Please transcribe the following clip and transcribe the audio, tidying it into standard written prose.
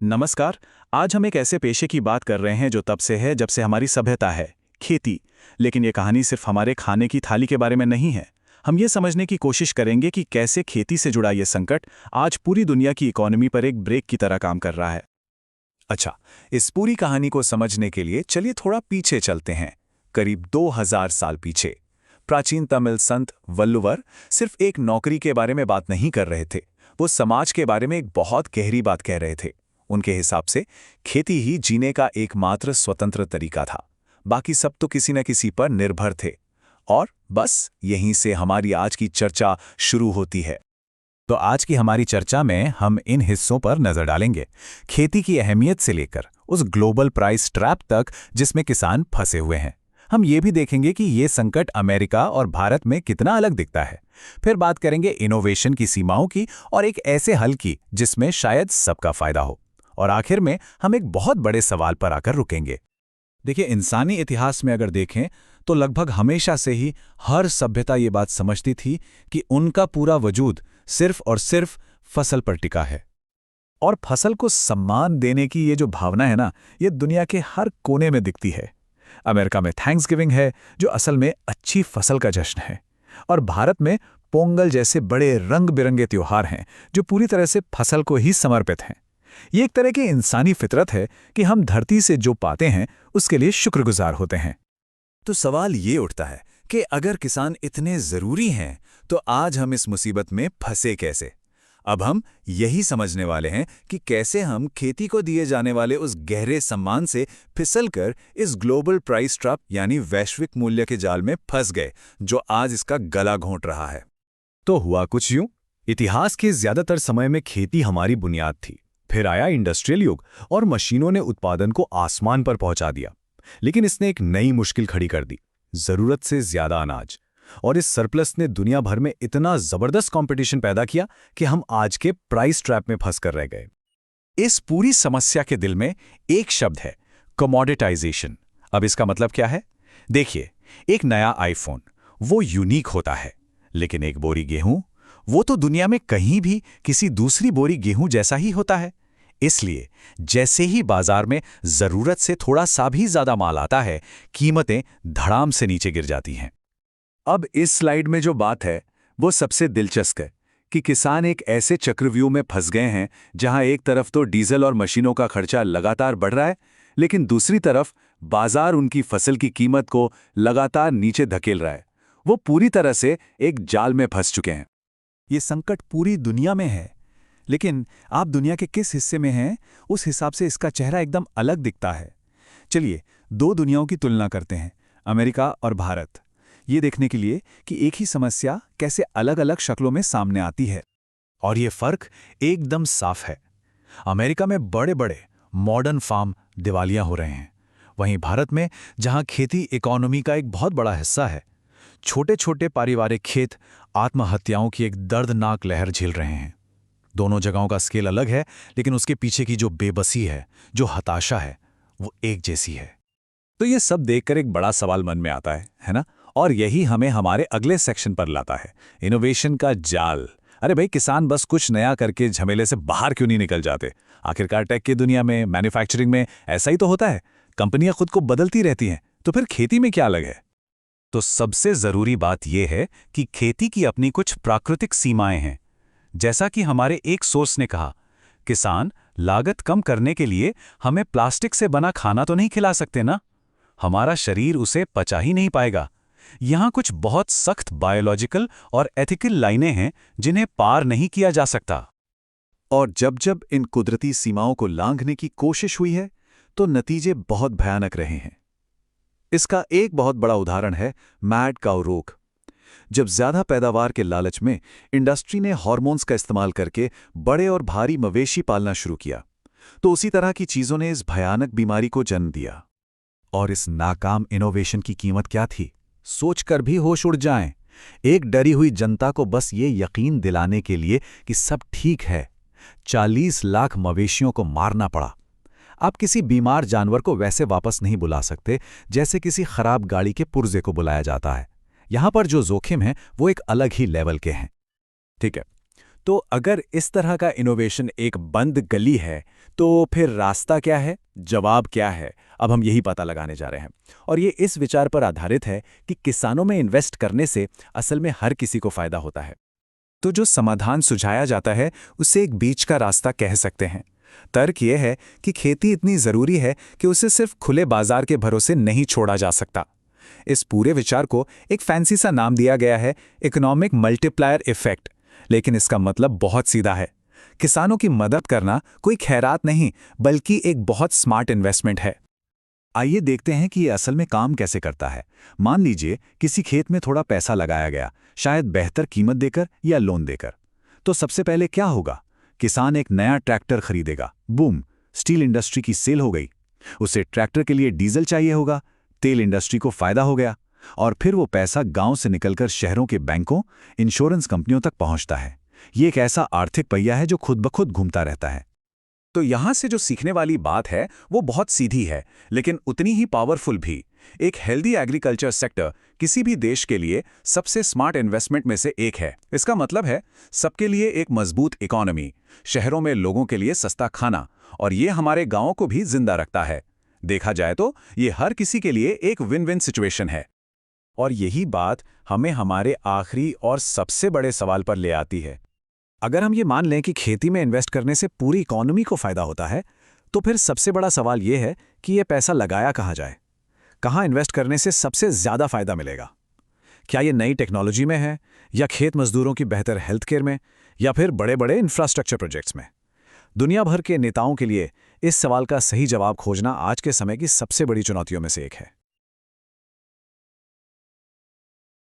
नमस्कार। आज हम एक ऐसे पेशे की बात कर रहे हैं जो तब से है जब से हमारी सभ्यता है, खेती। लेकिन ये कहानी सिर्फ हमारे खाने की थाली के बारे में नहीं है। हम ये समझने की कोशिश करेंगे कि कैसे खेती से जुड़ा ये संकट आज पूरी दुनिया की इकोनॉमी पर एक ब्रेक की तरह काम कर रहा है। अच्छा, इस पूरी कहानी को समझने के लिए चलिए थोड़ा पीछे चलते हैं, करीब 2000 साल पीछे। प्राचीन तमिल संत वल्लुवर सिर्फ एक नौकरी के बारे में बात नहीं कर रहे थे, वो समाज के बारे में एक बहुत गहरी बात कह रहे थे। उनके हिसाब से खेती ही जीने का एकमात्र स्वतंत्र तरीका था, बाकी सब तो किसी न किसी पर निर्भर थे। और बस यहीं से हमारी आज की चर्चा शुरू होती है। तो आज की हमारी चर्चा में हम इन हिस्सों पर नजर डालेंगे, खेती की अहमियत से लेकर उस ग्लोबल प्राइस ट्रैप तक जिसमें किसान फंसे हुए हैं। हम ये भी देखेंगे कि ये संकट अमेरिका और भारत में कितना अलग दिखता है। फिर बात करेंगे इनोवेशन की सीमाओं की और एक ऐसे हल की जिसमें शायद सबका फायदा हो। और आखिर में हम एक बहुत बड़े सवाल पर आकर रुकेंगे। देखिए, इंसानी इतिहास में अगर देखें तो लगभग हमेशा से ही हर सभ्यता ये बात समझती थी कि उनका पूरा वजूद सिर्फ और सिर्फ फसल पर टिका है। और फसल को सम्मान देने की ये जो भावना है ना, ये दुनिया के हर कोने में दिखती है। अमेरिका में थैंक्सगिविंग है, जो असल में अच्छी फसल का जश्न है। और भारत में पोंगल जैसे बड़े रंग बिरंगे त्योहार हैं जो पूरी तरह से फसल को ही समर्पित हैं। ये एक तरह की इंसानी फितरत है कि हम धरती से जो पाते हैं उसके लिए शुक्रगुजार होते हैं। तो सवाल ये उठता है कि अगर किसान इतने जरूरी हैं तो आज हम इस मुसीबत में फंसे कैसे। अब हम यही समझने वाले हैं कि कैसे हम खेती को दिए जाने वाले उस गहरे सम्मान से फिसलकर इस ग्लोबल प्राइस ट्रैप यानी वैश्विक मूल्य के जाल में फंस गए, जो आज इसका गला घोंट रहा है। तो हुआ कुछ यूं, इतिहास के ज्यादातर समय में खेती हमारी बुनियाद थी। फिर आया इंडस्ट्रियल युग और मशीनों ने उत्पादन को आसमान पर पहुंचा दिया। लेकिन इसने एक नई मुश्किल खड़ी कर दी, जरूरत से ज्यादा अनाज। और इस सरप्लस ने दुनिया भर में इतना जबरदस्त कंपटीशन पैदा किया कि हम आज के प्राइस ट्रैप में फंस कर रह गए। इस पूरी समस्या के दिल में एक शब्द है, कमोडिटाइजेशन। अब इसका मतलब क्या है? देखिए, एक नया आईफोन वो यूनिक होता है, लेकिन एक बोरी गेहूं वो तो दुनिया में कहीं भी किसी दूसरी बोरी गेहूं जैसा ही होता है। इसलिए जैसे ही बाजार में जरूरत से थोड़ा सा भी ज्यादा माल आता है, कीमतें धड़ाम से नीचे गिर जाती हैं। अब इस स्लाइड में जो बात है वो सबसे दिलचस्प है कि किसान एक ऐसे चक्रव्यूह में फंस गए हैं जहां एक तरफ तो डीजल और मशीनों का खर्चा लगातार बढ़ रहा है, लेकिन दूसरी तरफ बाजार उनकी फसल की कीमत को लगातार नीचे धकेल रहा है। वो पूरी तरह से एक जाल में फंस चुके हैं। ये संकट पूरी दुनिया में है, लेकिन आप दुनिया के किस हिस्से में हैं, उस हिसाब से इसका चेहरा एकदम अलग दिखता है। चलिए दो दुनियाओं की तुलना करते हैं, अमेरिका और भारत, ये देखने के लिए कि एक ही समस्या कैसे अलग अलग शक्लों में सामने आती है। और ये फर्क एकदम साफ है। अमेरिका में बड़े बड़े मॉडर्न फार्म दिवालिया हो रहे हैं, वहीं भारत में, जहां खेती इकोनॉमी का एक बहुत बड़ा हिस्सा है, छोटे छोटे पारिवारिक खेत आत्महत्याओं की एक दर्दनाक लहर झेल रहे हैं। दोनों जगहों का स्केल अलग है, लेकिन उसके पीछे की जो बेबसी है, जो हताशा है, वो एक जैसी है। तो ये सब देखकर एक बड़ा सवाल मन में आता है ना? और यही हमें हमारे अगले सेक्शन पर लाता है, इनोवेशन का जाल। अरे भाई, किसान बस कुछ नया करके झमेले से बाहर क्यों नहीं निकल जाते? आखिरकार टेक की दुनिया में, मैन्युफैक्चरिंग में ऐसा ही तो होता है। कंपनियां खुद को बदलती रहती हैं, तो फिर खेती में क्या अलग है? तो सबसे जरूरी बात यह है कि खेती की अपनी कुछ प्राकृतिक सीमाएं हैं। जैसा कि हमारे एक सोर्स ने कहा, किसान लागत कम करने के लिए हमें प्लास्टिक से बना खाना तो नहीं खिला सकते ना, हमारा शरीर उसे पचा ही नहीं पाएगा। यहां कुछ बहुत सख्त बायोलॉजिकल और एथिकल लाइनें हैं जिन्हें पार नहीं किया जा सकता। और जब जब इन कुदरती सीमाओं को लांघने की कोशिश हुई है तो नतीजे बहुत भयानक रहे हैं। इसका एक बहुत बड़ा उदाहरण है मैड काऊ रोग। जब ज्यादा पैदावार के लालच में इंडस्ट्री ने हार्मोन्स का इस्तेमाल करके बड़े और भारी मवेशी पालना शुरू किया, तो उसी तरह की चीजों ने इस भयानक बीमारी को जन्म दिया। और इस नाकाम इनोवेशन की कीमत क्या थी, सोचकर भी होश उड़ जाएं। एक डरी हुई जनता को बस ये यकीन दिलाने के लिए कि सब ठीक है, 40 लाख मवेशियों को मारना पड़ा। आप किसी बीमार जानवर को वैसे वापस नहीं बुला सकते जैसे किसी खराब गाड़ी के पुर्जे को बुलाया जाता है। यहां पर जो जोखिम है वो एक अलग ही लेवल के हैं। ठीक है, तो अगर इस तरह का इनोवेशन एक बंद गली है, तो फिर रास्ता क्या है, जवाब क्या है? अब हम यही पता लगाने जा रहे हैं। और ये इस विचार पर आधारित है कि किसानों में इन्वेस्ट करने से असल में हर किसी को फायदा होता है। तो जो समाधान सुझाया जाता है, उसे एक बीच का रास्ता कह सकते हैं। तर्क यह है कि खेती इतनी ज़रूरी है कि उसे सिर्फ खुले बाजार के भरोसे नहीं छोड़ा जा सकता। इस पूरे विचार को एक फैंसी सा नाम दिया गया है, इकोनॉमिक मल्टीप्लायर इफेक्ट। लेकिन इसका मतलब बहुत सीधा है। किसानों की मदद करना कोई खैरात नहीं, बल्कि एक बहुत स्मार्ट इन्वेस्टमेंट है। आइए देखते हैं कि ये असल में काम कैसे करता है। मान लीजिए किसी खेत में थोड़ा पैसा लगाया गया, शायद बेहतर कीमत देकर या लोन देकर। तो सबसे पहले क्या होगा? किसान एक नया ट्रैक्टर खरीदेगा। बूम, स्टील इंडस्ट्री की सेल हो गई। उसे ट्रैक्टर के लिए डीजल चाहिए होगा, तेल इंडस्ट्री को फायदा हो गया। और फिर वो पैसा गांव से निकलकर शहरों के बैंकों, इंश्योरेंस कंपनियों तक पहुंचता है। ये एक ऐसा आर्थिक पहिया है जो खुद ब खुद घूमता रहता है। तो यहां से जो सीखने वाली बात है वो बहुत सीधी है, लेकिन उतनी ही पावरफुल भी। एक हेल्दी एग्रीकल्चर सेक्टर किसी भी देश के लिए सबसे स्मार्ट इन्वेस्टमेंट में से एक है। इसका मतलब है सबके लिए एक मजबूत इकोनॉमी, शहरों में लोगों के लिए सस्ता खाना, और ये हमारे गांवों को भी जिंदा रखता है। देखा जाए तो ये हर किसी के लिए एक विन विन सिचुएशन है। और यही बात हमें हमारे आखिरी और सबसे बड़े सवाल पर ले आती है। अगर हम ये मान लें कि खेती में इन्वेस्ट करने से पूरी इकोनॉमी को फायदा होता है, तो फिर सबसे बड़ा सवाल ये है कि ये पैसा लगाया कहाँ जाए? कहाँ इन्वेस्ट करने से सबसे ज़्यादा फायदा मिलेगा? क्या ये नई टेक्नोलॉजी में है, या खेत मजदूरों की बेहतर हेल्थ केयर में, या फिर बड़े बड़े इंफ्रास्ट्रक्चर प्रोजेक्ट्स में? दुनिया भर के नेताओं के लिए इस सवाल का सही जवाब खोजना आज के समय की सबसे बड़ी चुनौतियों में से एक है।